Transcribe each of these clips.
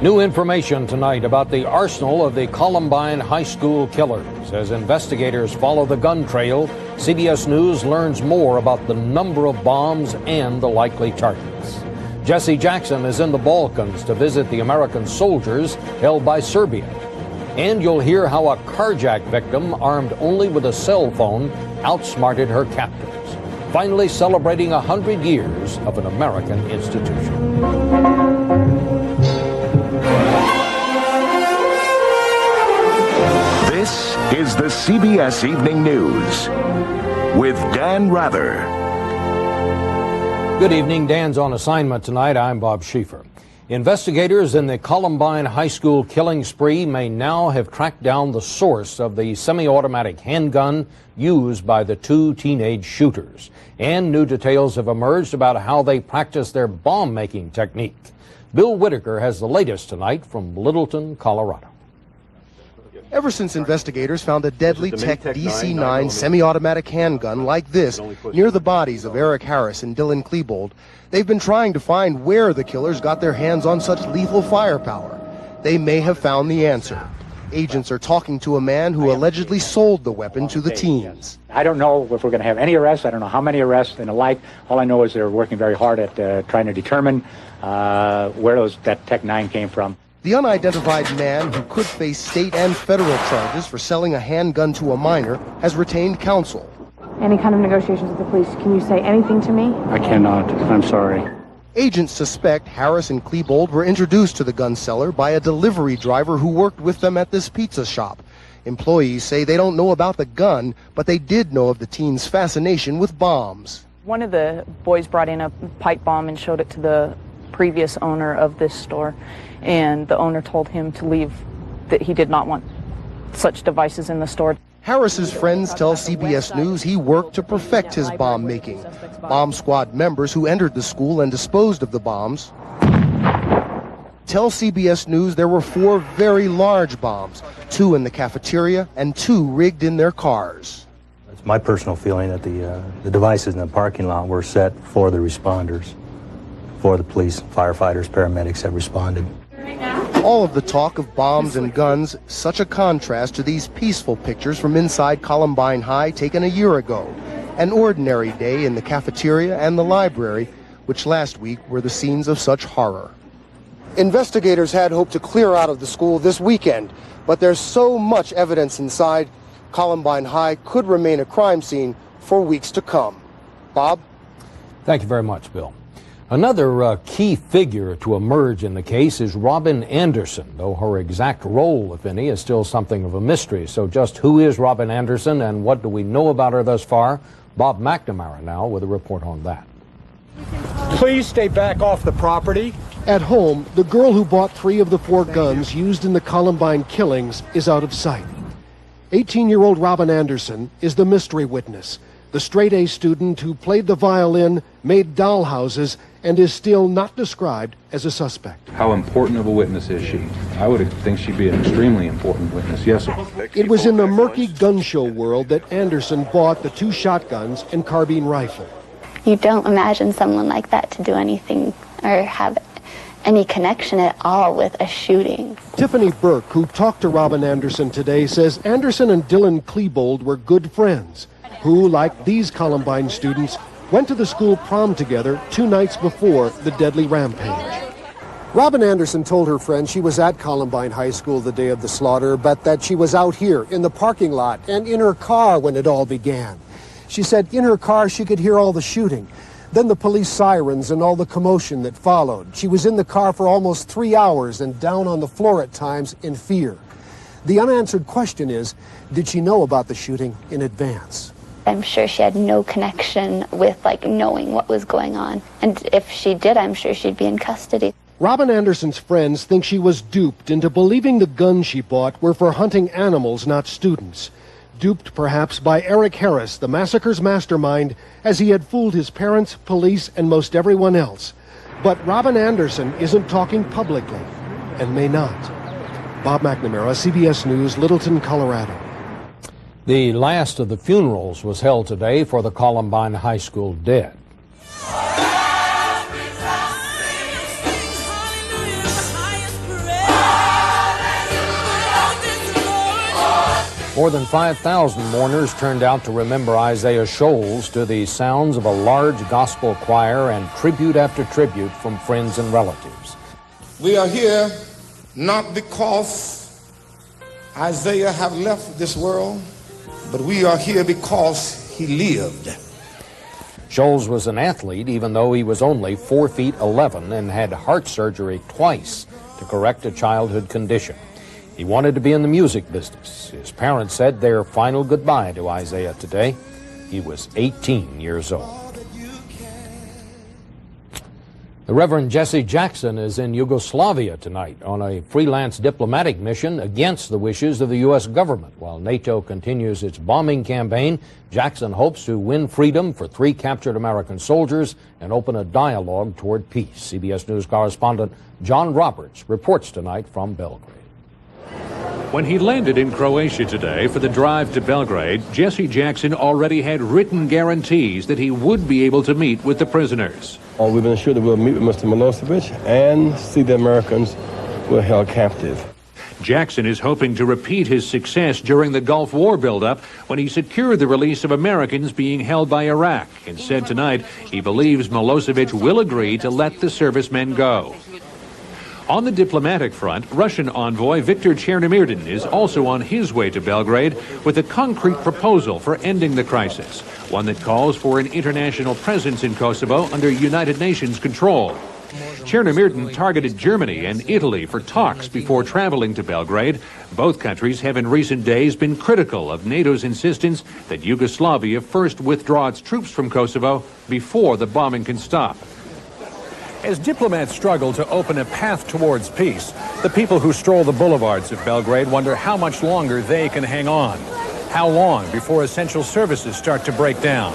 New information tonight about the arsenal of the Columbine high school killers. As investigators follow the gun trail, CBS News learns more about the number of bombs and the likely targets. Jesse Jackson is in the Balkans to visit the American soldiers held by Serbia. And you'll hear how a carjack victim armed only with a cell phone outsmarted her captors, finally celebrating 100 years of an American institution. This is the CBS Evening News with Dan Rather. Good evening. Dan's on assignment tonight. I'm Bob Schieffer. Investigators in the Columbine high school killing spree may now have tracked down the source of the semi-automatic handgun used by the two teenage shooters. And new details have emerged about how they practice their bomb-making technique. Bill Whitaker has the latest tonight from Littleton, Colorado. Ever since investigators found a deadly Tech DC-9 semi-automatic handgun like this near the bodies of Eric Harris and Dylan Klebold, they've been trying to find where the killers got their hands on such lethal firepower. They may have found the answer. Agents are talking to a man who allegedly sold the weapon to the teens. I don't know if we're going to have any arrests. I don't know how many arrests and the like. All I know is they're working very hard at trying to determine where that Tech 9 came from. The unidentified man, who could face state and federal charges for selling a handgun to a minor, has retained counsel. Any kind of negotiations with the police, can you say anything to me? I cannot. I'm sorry. Agents suspect Harris and Klebold were introduced to the gun seller by a delivery driver who worked with them at this pizza shop. Employees say they don't know about the gun, but they did know of the teen's fascination with bombs. One of the boys brought in a pipe bomb and showed it to the previous owner of this store, and the owner told him to leave, that he did not want such devices in the store. Harris's friends tell CBS News he worked to perfect his bomb making. Bomb squad members who entered the school and disposed of the bombs tell CBS News there were 4 very large bombs, 2 in the cafeteria and 2 rigged in their cars. It's my personal feeling that the devices in the parking lot were set for the responders, for the police, firefighters, paramedics have responded. All of the talk of bombs and guns, such a contrast to these peaceful pictures from inside Columbine High taken a year ago. An ordinary day in the cafeteria and the library, which last week were the scenes of such horror. Investigators had hoped to clear out of the school this weekend, but there's so much evidence inside, Columbine High could remain a crime scene for weeks to come. Bob? Thank you very much, Bill. Another key figure to emerge in the case is Robin Anderson, though her exact role, if any, is still something of a mystery. So just who is Robin Anderson and what do we know about her thus far? Bob McNamara now with a report on that. Please stay back off the property. At home, the girl who bought 3 of the 4 guns used in the Columbine killings is out of sight. 18-year-old Robin Anderson is the mystery witness, the straight-A student who played the violin, made dollhouses, and is still not described as a suspect. How important of a witness is she? I would think she'd be an extremely important witness, yes, sir. It was in the murky gun show world that Anderson bought the 2 shotguns and carbine rifle. You don't imagine someone like that to do anything or have any connection at all with a shooting. Tiffany Burke, who talked to Robin Anderson today, says Anderson and Dylan Klebold were good friends who, like these Columbine students, went to the school prom together 2 nights before the deadly rampage. Robin Anderson told her friend she was at Columbine High School the day of the slaughter, but that she was out here in the parking lot and in her car when it all began. She said in her car she could hear all the shooting, then the police sirens and all the commotion that followed. She was in the car for almost 3 hours and down on the floor at times in fear. The unanswered question is, did she know about the shooting in advance? I'm sure she had no connection with, knowing what was going on. And if she did, I'm sure she'd be in custody. Robin Anderson's friends think she was duped into believing the guns she bought were for hunting animals, not students. Duped, perhaps, by Eric Harris, the massacre's mastermind, as he had fooled his parents, police, and most everyone else. But Robin Anderson isn't talking publicly, and may not. Bob McNamara, CBS News, Littleton, Colorado. The last of the funerals was held today for the Columbine High School dead. More than 5,000 mourners turned out to remember Isaiah Shoals to the sounds of a large gospel choir and tribute after tribute from friends and relatives. We are here not because Isaiah have left this world, but we are here because he lived. Shoals was an athlete even though he was only 4 feet 11 and had heart surgery twice to correct a childhood condition. He wanted to be in the music business. His parents said their final goodbye to Isaiah today. He was 18 years old. The Reverend Jesse Jackson is in Yugoslavia tonight on a freelance diplomatic mission against the wishes of the U.S. government. While NATO continues its bombing campaign, Jackson hopes to win freedom for 3 captured American soldiers and open a dialogue toward peace. CBS News correspondent John Roberts reports tonight from Belgrade. When he landed in Croatia today for the drive to Belgrade, Jesse Jackson already had written guarantees that he would be able to meet with the prisoners. We've been assured that we'll meet with Mr. Milosevic and see the Americans were held captive. Jackson is hoping to repeat his success during the Gulf War buildup when he secured the release of Americans being held by Iraq and said tonight he believes Milosevic will agree to let the servicemen go. On the diplomatic front, Russian envoy Viktor Chernomyrdin is also on his way to Belgrade with a concrete proposal for ending the crisis, one that calls for an international presence in Kosovo under United Nations control. Chernomyrdin targeted Germany and Italy for talks before traveling to Belgrade. Both countries have in recent days been critical of NATO's insistence that Yugoslavia first withdraw its troops from Kosovo before the bombing can stop. As diplomats struggle to open a path towards peace, the people who stroll the boulevards of Belgrade wonder how much longer they can hang on. How long before essential services start to break down?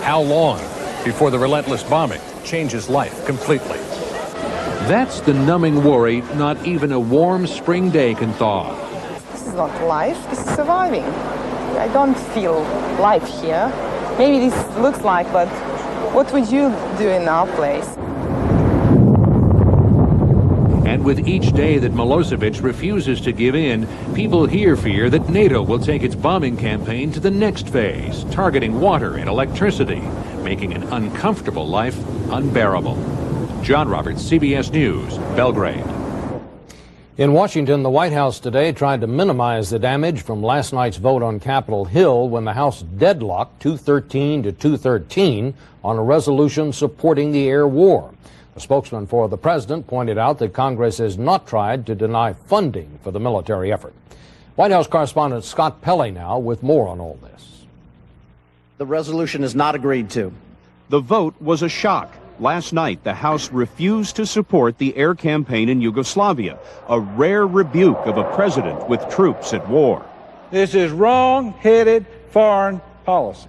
How long before the relentless bombing changes life completely? That's the numbing worry not even a warm spring day can thaw. This is not life, this is surviving. I don't feel life here. Maybe this looks like, but what would you do in our place? And with each day that Milosevic refuses to give in, people here fear that NATO will take its bombing campaign to the next phase, targeting water and electricity, making an uncomfortable life unbearable. John Roberts, CBS News, Belgrade. In Washington, the White House today tried to minimize the damage from last night's vote on Capitol Hill when the House deadlocked 213 to 213 on a resolution supporting the air war. A spokesman for the president pointed out that Congress has not tried to deny funding for the military effort. White House correspondent Scott Pelley now with more on all this. The resolution is not agreed to. The vote was a shock. Last night, the House refused to support the air campaign in Yugoslavia, a rare rebuke of a president with troops at war. This is wrong-headed foreign policy.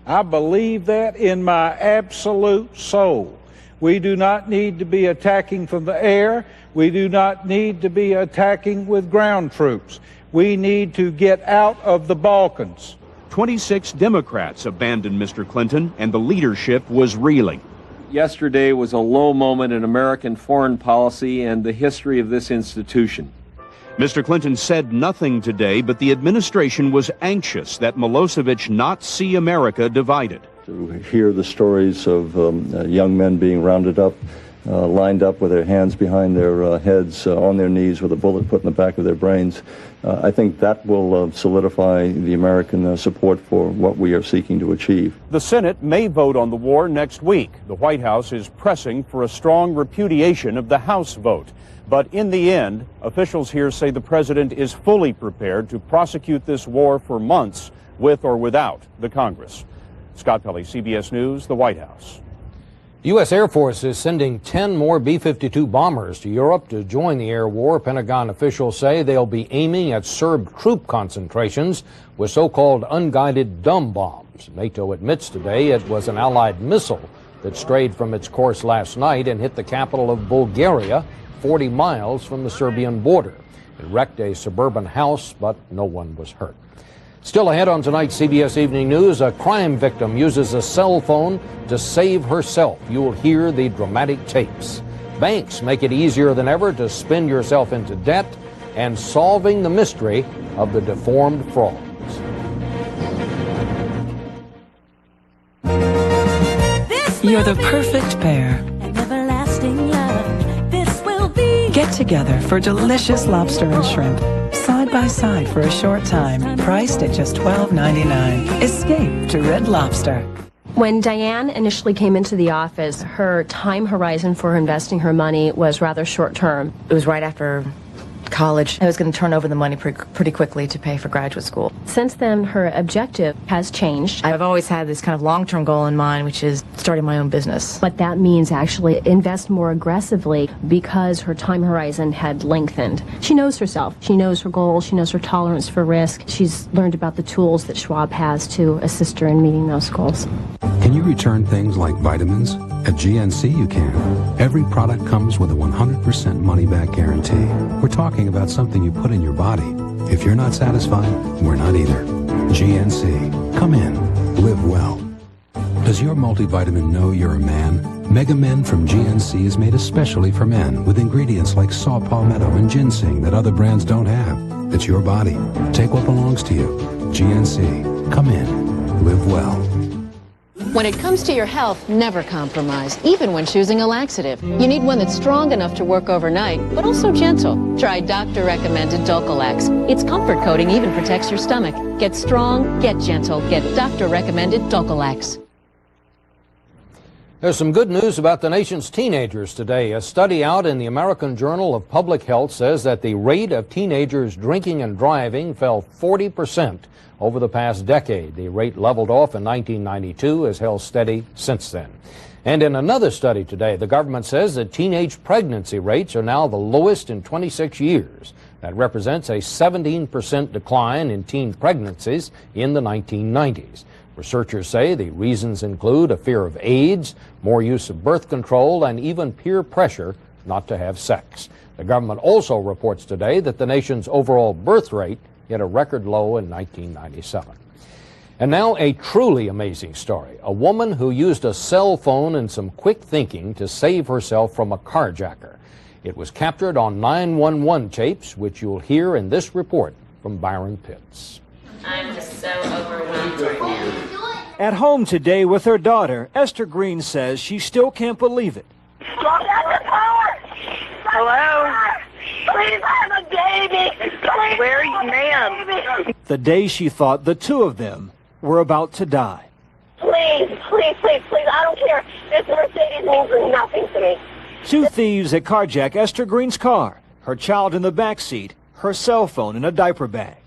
I believe that in my absolute soul. We do not need to be attacking from the air. We do not need to be attacking with ground troops. We need to get out of the Balkans. 26 Democrats abandoned Mr. Clinton, and the leadership was reeling. Yesterday was a low moment in American foreign policy and the history of this institution. Mr. Clinton said nothing today, but the administration was anxious that Milosevic not see America divided. To hear the stories of young men being rounded up, lined up with their hands behind their heads, on their knees with a bullet put in the back of their brains, I think that will solidify the American support for what we are seeking to achieve. The Senate may vote on the war next week. The White House is pressing for a strong repudiation of the House vote. But in the end, officials here say the president is fully prepared to prosecute this war for months with or without the Congress. Scott Pelley, CBS News, the White House. The U.S. Air Force is sending 10 more B-52 bombers to Europe to join the air war. Pentagon officials say they'll be aiming at Serb troop concentrations with so-called unguided dumb bombs. NATO admits today it was an Allied missile that strayed from its course last night and hit the capital of Bulgaria, 40 miles from the Serbian border. It wrecked a suburban house, but no one was hurt. Still ahead on tonight's CBS Evening News, a crime victim uses a cell phone to save herself. You'll hear the dramatic tapes. Banks make it easier than ever to spin yourself into debt, and solving the mystery of the deformed fraud. You're the perfect pair. Get together for delicious lobster and shrimp. Side by side for a short time, priced at just $12.99. Escape to Red Lobster. When Diane initially came into the office, her time horizon for investing her money was rather short term. It was right after college. I was going to turn over the money pretty quickly to pay for graduate school. Since then, her objective has changed. I've always had this kind of long-term goal in mind, which is starting my own business. But that means actually invest more aggressively because her time horizon had lengthened. She knows herself. She knows her goals. She knows her tolerance for risk. She's learned about the tools that Schwab has to assist her in meeting those goals. Can you return things like vitamins? At GNC you can. Every product comes with a 100% money-back guarantee. We're talking about something you put in your body. If you're not satisfied, we're not either. GNC. Come in. Live well. Does your multivitamin know you're a man? Mega Men from GNC is made especially for men with ingredients like saw palmetto and ginseng that other brands don't have. It's your body. Take what belongs to you. GNC. Come in. Live well. When it comes to your health, never compromise, even when choosing a laxative. You need one that's strong enough to work overnight, but also gentle. Try doctor-recommended Dulcolax. Its comfort coating even protects your stomach. Get strong, get gentle, get doctor-recommended Dulcolax. There's some good news about the nation's teenagers today. A study out in the American Journal of Public Health says that the rate of teenagers drinking and driving fell 40% over the past decade. The rate leveled off in 1992, has held steady since then. And in another study today, the government says that teenage pregnancy rates are now the lowest in 26 years. That represents a 17% decline in teen pregnancies in the 1990s. Researchers say the reasons include a fear of AIDS, more use of birth control, and even peer pressure not to have sex. The government also reports today that the nation's overall birth rate hit a record low in 1997. And now a truly amazing story. A woman who used a cell phone and some quick thinking to save herself from a carjacker. It was captured on 911 tapes, which you'll hear in this report from Byron Pitts. I'm just so overwhelmed right now. At home today with her daughter, Esther Green says she still can't believe it. Hello? Please have a baby. Please. Where are you, ma'am? The day she thought the two of them were about to die. Please, please, please, please. I don't care. This Mercedes means nothing to me. Two thieves had carjacked Esther Green's car, her child in the back seat, her cell phone in a diaper bag.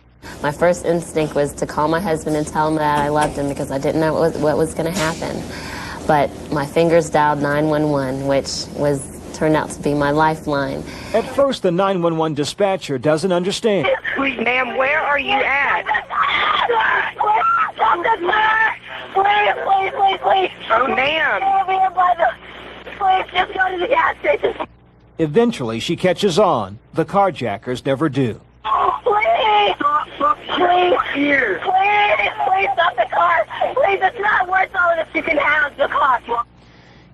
My first instinct was to call my husband and tell him that I loved him because I didn't know what was going to happen. But my fingers dialed 911, which turned out to be my lifeline. At first, the 911 dispatcher doesn't understand. Please, ma'am, where are you at? Please, please, please, please. Oh, ma'am. Please, just go to the gas station. Eventually, she catches on. The carjackers never do. Oh, please! Please! Please stop the car! Please, it's not worth all of this. You can have the car.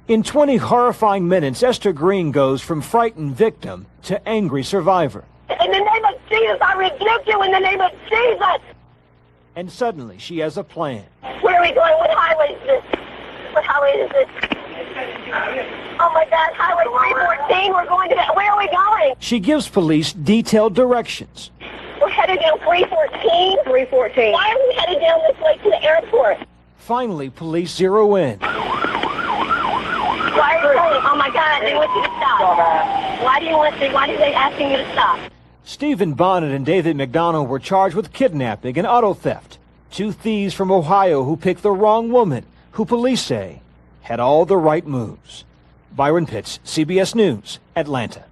In 20 horrifying minutes, Esther Green goes from frightened victim to angry survivor. In the name of Jesus, I rebuke you in the name of Jesus! And suddenly, she has a plan. Where are we going? What highway is this? What highway is this? Oh my God, Highway 314, we're going to that. Where are we going? She gives police detailed directions. We're headed down 314. 314. Why are we headed down this way to the airport? Finally, police zero in. Why are you going? Oh my God, they want you to stop. Why are they asking you to stop? Stephen Bonnet and David McDonald were charged with kidnapping and auto theft. Two thieves from Ohio who picked the wrong woman, who police say had all the right moves. Byron Pitts, CBS News, Atlanta.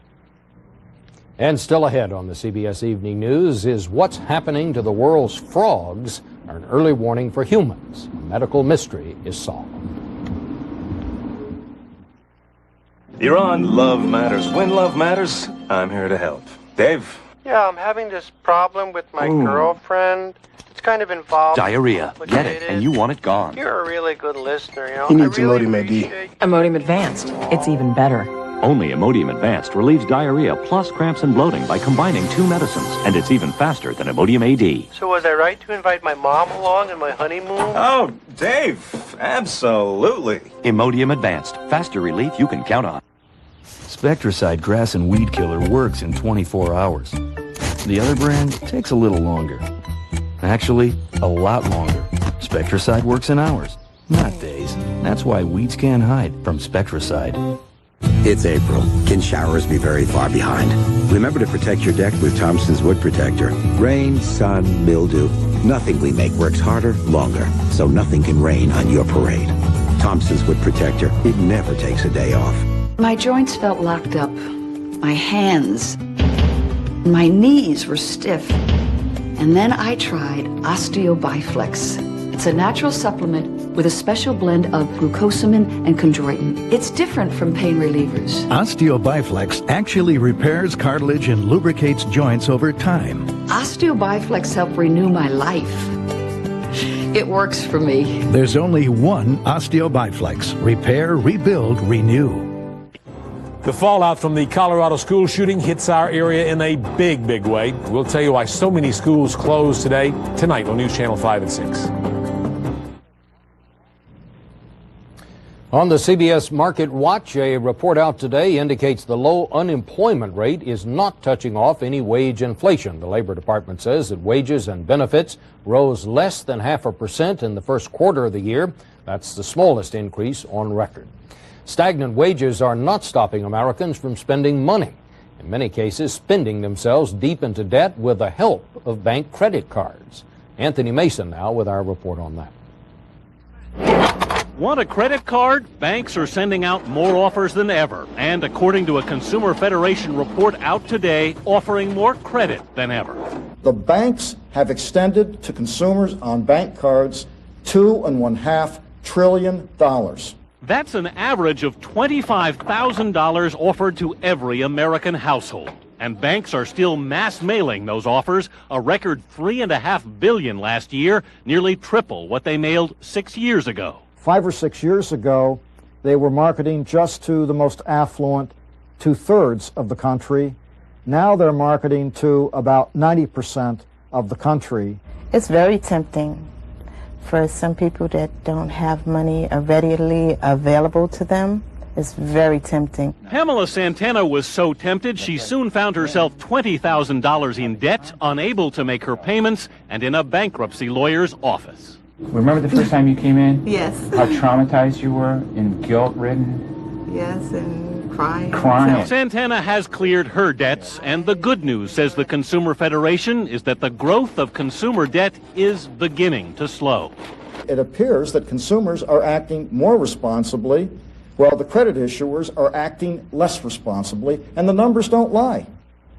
And still ahead on the CBS Evening News is what's happening to the world's frogs, an early warning for humans. A medical mystery is solved. You're on Love Matters. When Love Matters, I'm here to help. Dave? Yeah, I'm having this problem with my girlfriend. It's kind of involved. Diarrhea. Get it, and you want it gone. You're a really good listener, you know. He needs Imodium AD. Imodium Advanced. It's even better. Only Imodium Advanced relieves diarrhea plus cramps and bloating by combining 2 medicines, and it's even faster than Imodium AD. So was I right to invite my mom along in my honeymoon? Oh, Dave, absolutely. Imodium Advanced, faster relief you can count on. Spectracide grass and weed killer works in 24 hours. The other brand takes a little longer. Actually, a lot longer. Spectracide works in hours, not days. That's why weeds can't hide from Spectracide. It's April. Can showers be very far behind? Remember to protect your deck with Thompson's Wood Protector. Rain, sun, mildew. Nothing we make works harder, longer, so nothing can rain on your parade. Thompson's Wood Protector. It never takes a day off. My joints felt locked up. My hands. My knees were stiff. And then I tried OsteoBiflex. It's a natural supplement with a special blend of glucosamine and chondroitin. It's different from pain relievers. OsteoBiflex actually repairs cartilage and lubricates joints over time. OsteoBiflex helped renew my life. It works for me. There's only one OsteoBiflex. Repair, rebuild, renew. The fallout from the Colorado school shooting hits our area in a big, big way. We'll tell you why so many schools closed today, tonight on News Channel 5 and 6. On the CBS Market Watch, a report out today indicates the low unemployment rate is not touching off any wage inflation. The Labor Department says that wages and benefits rose less than 0.5% in the first quarter of the year. That's the smallest increase on record. Stagnant wages are not stopping Americans from spending money. In many cases, spending themselves deep into debt with the help of bank credit cards. Anthony Mason now with our report on that. Want a credit card? Banks are sending out more offers than ever. And according to a Consumer Federation report out today, offering more credit than ever. The banks have extended to consumers on bank cards $2.5 trillion. That's an average of $25,000 offered to every American household. And banks are still mass mailing those offers, a record $3.5 billion last year, nearly triple what they mailed 6 years ago. 5 or 6 years ago, they were marketing just to the most affluent 2/3 of the country. Now they're marketing to about 90% of the country. It's very tempting for some people that don't have money readily available to them. It's very tempting. Pamela Santana was so tempted, she soon found herself $20,000 in debt, unable to make her payments, and in a bankruptcy lawyer's office. Remember the first time you came in? Yes. How traumatized you were and guilt-ridden? Yes, and crying. Santana has cleared her debts, and the good news, says the Consumer Federation, is that the growth of consumer debt is beginning to slow. It appears that consumers are acting more responsibly, while the credit issuers are acting less responsibly, and the numbers don't lie.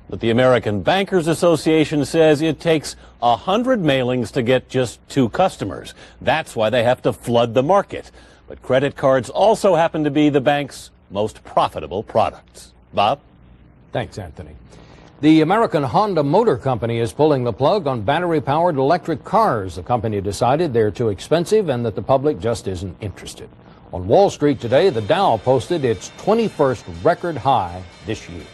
But the American Bankers Association says it takes 100 mailings to get just 2 customers. That's why they have to flood the market. But credit cards also happen to be the bank's most profitable products. Bob? Thanks, Anthony. The American Honda Motor Company is pulling the plug on battery-powered electric cars. The company decided they're too expensive and that the public just isn't interested. On Wall Street today, the Dow posted its 21st record high this year.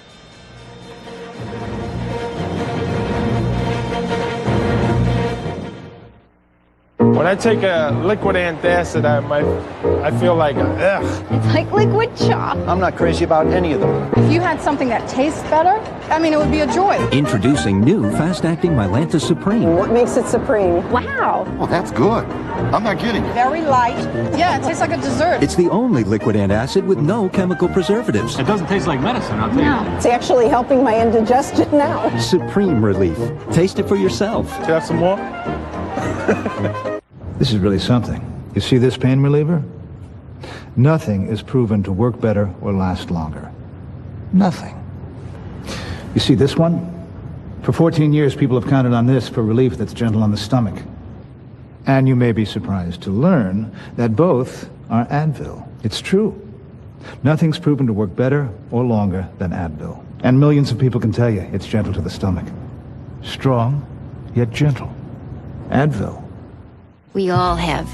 When I take a liquid antacid, I feel like, ugh. It's like liquid chalk. I'm not crazy about any of them. If you had something that tastes better, I mean, it would be a joy. Introducing new fast-acting Mylanta Supreme. What makes it supreme? Wow. Oh, that's good. I'm not kidding. Very light. Yeah, it tastes like a dessert. It's the only liquid antacid with no chemical preservatives. It doesn't taste like medicine, I'll tell you. It's actually helping my indigestion now. Supreme relief. Taste it for yourself. Can I have some more? This is really something. You see this pain reliever? Nothing is proven to work better or last longer. Nothing. You see this one? For 14 years, people have counted on this for relief that's gentle on the stomach. And you may be surprised to learn that both are Advil. It's true. Nothing's proven to work better or longer than Advil. And millions of people can tell you it's gentle to the stomach. Strong, yet gentle. Advil. We all have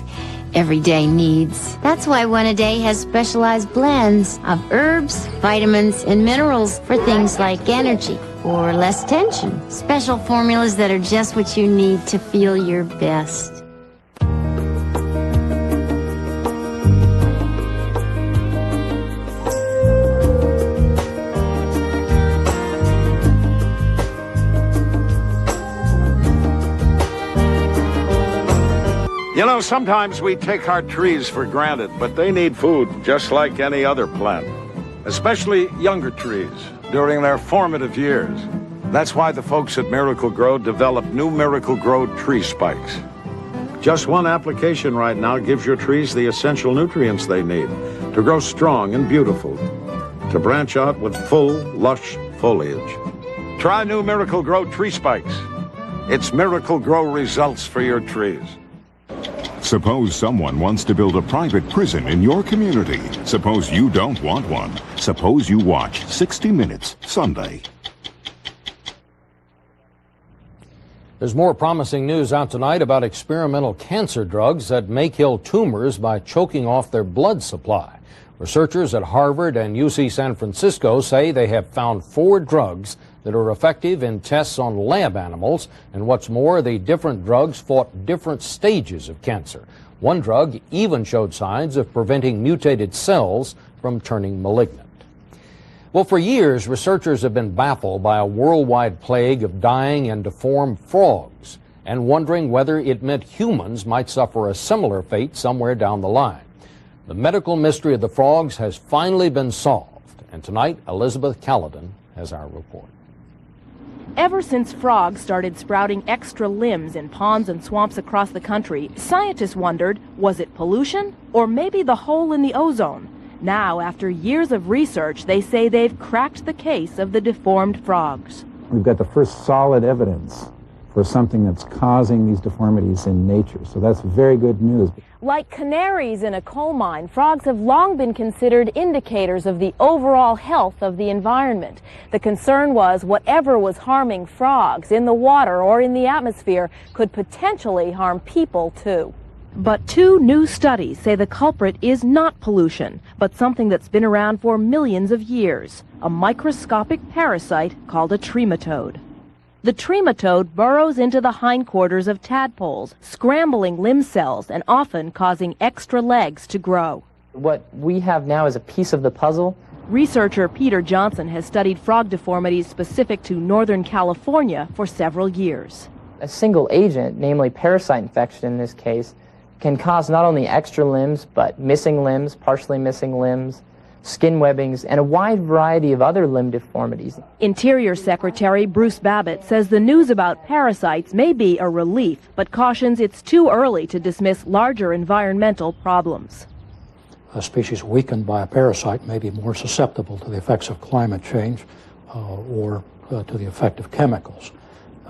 everyday needs. That's why One A Day has specialized blends of herbs, vitamins, and minerals for things like energy or less tension. Special formulas that are just what you need to feel your best. You know, sometimes we take our trees for granted, but they need food just like any other plant, especially younger trees during their formative years. That's why the folks at Miracle Grow developed new Miracle Grow tree spikes. Just one application right now gives your trees the essential nutrients they need to grow strong and beautiful, to branch out with full, lush foliage. Try new Miracle Grow tree spikes. It's Miracle Grow results for your trees. Suppose someone wants to build a private prison in your community. Suppose you don't want one. Suppose you watch 60 Minutes Sunday. There's more promising news out tonight about experimental cancer drugs that may kill tumors by choking off their blood supply. Researchers at Harvard and UC San Francisco say they have found 4 drugs that are effective in tests on lab animals, and what's more, the different drugs fought different stages of cancer. One drug even showed signs of preventing mutated cells from turning malignant. Well, for years, researchers have been baffled by a worldwide plague of dying and deformed frogs, and wondering whether it meant humans might suffer a similar fate somewhere down the line. The medical mystery of the frogs has finally been solved, and tonight, Elizabeth Caledon has our report. Ever since frogs started sprouting extra limbs in ponds and swamps across the country, scientists wondered, was it pollution or maybe the hole in the ozone? Now, after years of research, they say they've cracked the case of the deformed frogs. We've got the first solid evidence for something that's causing these deformities in nature, so that's very good news. Like canaries in a coal mine, frogs have long been considered indicators of the overall health of the environment. The concern was whatever was harming frogs in the water or in the atmosphere could potentially harm people too. But 2 new studies say the culprit is not pollution, but something that's been around for millions of years, a microscopic parasite called a trematode. The trematode burrows into the hindquarters of tadpoles, scrambling limb cells and often causing extra legs to grow. What we have now is a piece of the puzzle. Researcher Peter Johnson has studied frog deformities specific to Northern California for several years. A single agent, namely parasite infection in this case, can cause not only extra limbs, but missing limbs, partially missing limbs, skin webbings, and a wide variety of other limb deformities. Interior Secretary Bruce Babbitt says the news about parasites may be a relief, but cautions it's too early to dismiss larger environmental problems. A species weakened by a parasite may be more susceptible to the effects of climate change or to the effect of chemicals.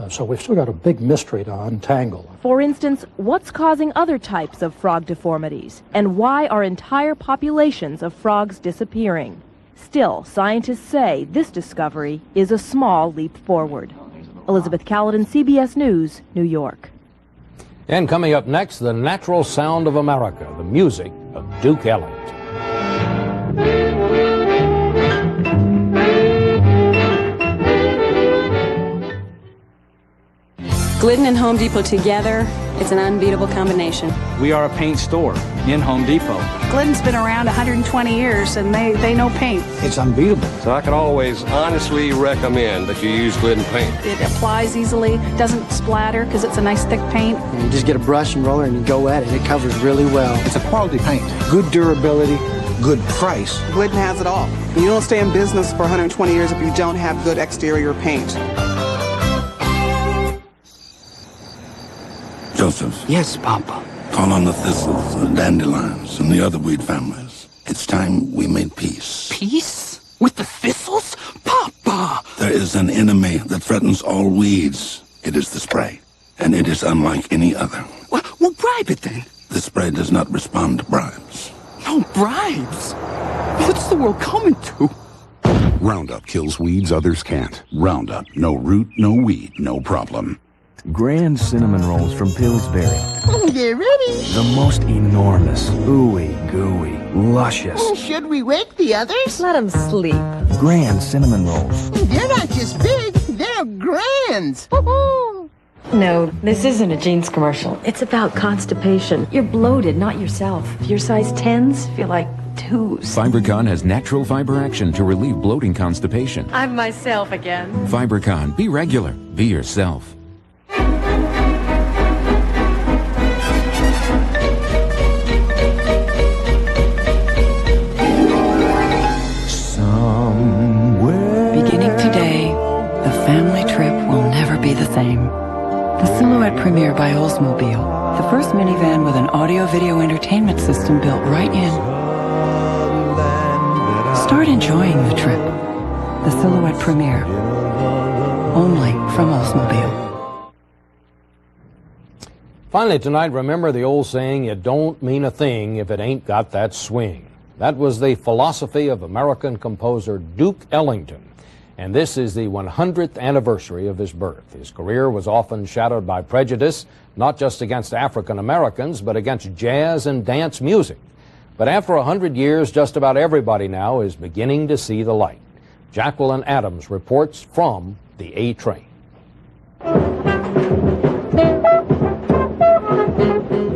So we've still got a big mystery to untangle. For instance, what's causing other types of frog deformities? And why are entire populations of frogs disappearing? Still, scientists say this discovery is a small leap forward. Elizabeth Caledon, CBS News, New York. And coming up next, the natural sound of America, the music of Duke Ellington. Glidden and Home Depot together, it's an unbeatable combination. We are a paint store in Home Depot. Glidden's been around 120 years and they know paint. It's unbeatable. So I can always honestly recommend that you use Glidden paint. It applies easily, doesn't splatter because it's a nice thick paint. And you just get a brush and roller and you go at it. It covers really well. It's a quality paint. Good durability, good price. Glidden has it all. You don't stay in business for 120 years if you don't have good exterior paint. Joseph. Yes, Papa. Call on the thistles, the dandelions, and the other weed families. It's time we made peace. Peace? With the thistles? Papa! There is an enemy that threatens all weeds. It is the spray, and it is unlike any other. Well, bribe it then. The spray does not respond to bribes. No bribes? What's the world coming to? Roundup kills weeds others can't. Roundup, no root, no weed, no problem. Grand cinnamon rolls from Pillsbury. They're ready. The most enormous, ooey gooey, luscious. Should we wake the others? Let them sleep. Grand cinnamon rolls. They're not just big, they're grand. No, this isn't a jeans commercial. It's about constipation. You're bloated, not yourself. If your size 10s feel like 2s. FiberCon has natural fiber action to relieve bloating constipation. I'm myself again. FiberCon, be regular, be yourself. Beginning today, the family trip will never be the same. The Silhouette Premier by Oldsmobile, the first minivan with an audio-video entertainment system built right in. Start enjoying the trip. The Silhouette Premier, only from Oldsmobile. Finally tonight, remember the old saying, "It don't mean a thing if it ain't got that swing." That was the philosophy of American composer Duke Ellington. And this is the 100th anniversary of his birth. His career was often shadowed by prejudice, not just against African Americans, but against jazz and dance music. But after 100 years, just about everybody now is beginning to see the light. Jacqueline Adams reports from the A Train.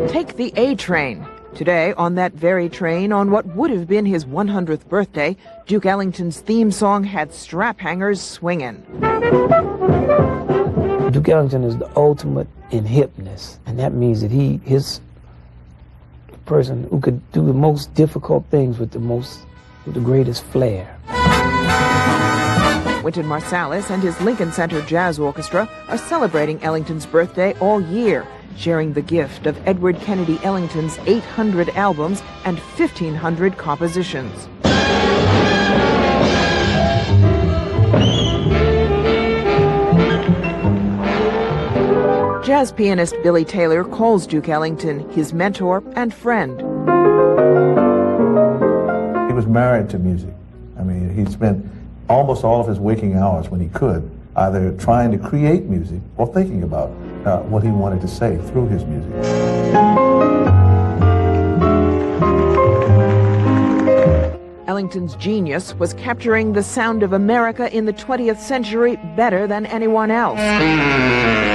Take the A Train. Today, on that very train, on what would have been his 100th birthday, Duke Ellington's theme song had strap hangers swinging. Duke Ellington is the ultimate in hipness, and that means that he's the person who could do the most difficult things with the greatest flair. Wynton Marsalis and his Lincoln Center Jazz Orchestra are celebrating Ellington's birthday all year, sharing the gift of Edward Kennedy Ellington's 800 albums and 1,500 compositions. Jazz pianist Billy Taylor calls Duke Ellington his mentor and friend. He was married to music. I mean, he spent almost all of his waking hours when he could either trying to create music or thinking about what he wanted to say through his music. Ellington's genius was capturing the sound of America in the 20th century better than anyone else.